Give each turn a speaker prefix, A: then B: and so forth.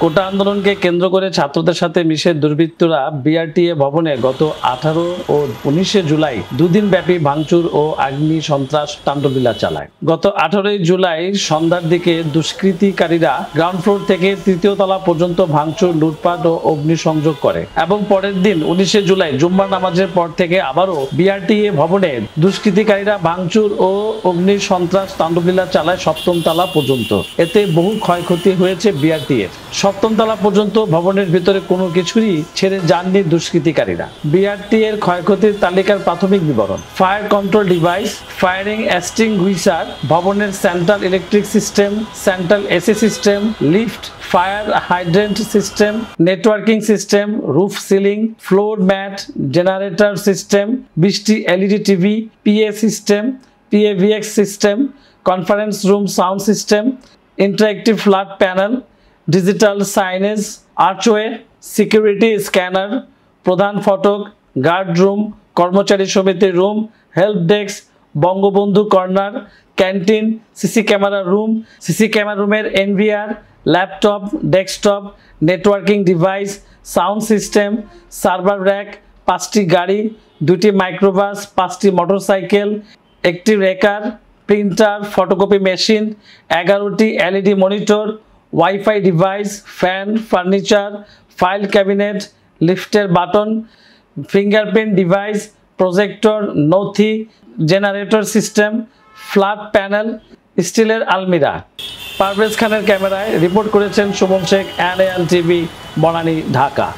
A: কোটা আন্দোলনকে কেন্দ্র করে ছাত্রদের সাথে মিশে দুর্বৃত্তরা বিআরটিএ ভবনে গত 18 ও 19 জুলাই দুদিন ব্যাপী ভাঙচুর ও আগ্নি সন্ত্রাস তাণ্ডবলীলা চালায়। গত 18 জুলাই সন্ধ্যার দিকে দুষ্কৃতিকারীরা গ্রাউন্ড ফ্লোর থেকে তৃতীয় তলা পর্যন্ত ভাঙচুর, লুটপাট ও অগ্নিসংযোগ করে এবং পরের দিন 19 জুলাই জুম্মার নামাজের পর থেকে আবারও বিআরটিএ ভবনে দুষ্কৃতিকারীরা ভাঙচুর ও অগ্নি সন্ত্রাস তাণ্ডবলীলা চালায় সপ্তম তলা পর্যন্ত। এতে বহু ক্ষয়ক্ষতি হয়েছে বিআরটিএ। সপ্তম তলা পর্যন্ত ভবনের ভিতরে কোনো কিছুরই ছেড়ে যাননি দুষ্কৃতিকারীরা। বিআরটিএর ক্ষয়ক্ষতির তালিকার প্রাথমিক বিবরণ: fire control device, firing extinguisher, ভবনের central electric system, central AC system, lift, fire hydrant system, networking system, roof ceiling, floor mat, generator system, 20টি LED TV, PA system, PABX system, conference room sound system, interactive flat panel, digital signage, archway, security scanner, প্রধান ফটক, guard room, কর্মচারী সমিতির room, help desk, Bangabandhu corner, canteen, CC camera room, CC camera রুমের NVR, laptop, desktop, networking device, sound system, server rack, 5টি গাড়ি, 2টি microbus, 5টি motorcycle, একটি রেকার, প্রিন্টার, ফটোকপি মেশিন, 11টি LED monitor, wifi device, fan, furniture, file cabinet, লিফটের button, fingerprint device, projector, নথি, generator system, flat panel, স্টিলের আলমিরা। পারভেজ খানের ক্যামেরায় রিপোর্ট করেছেন সুমন শেখ, NAN টিভি, বনানী, ঢাকা।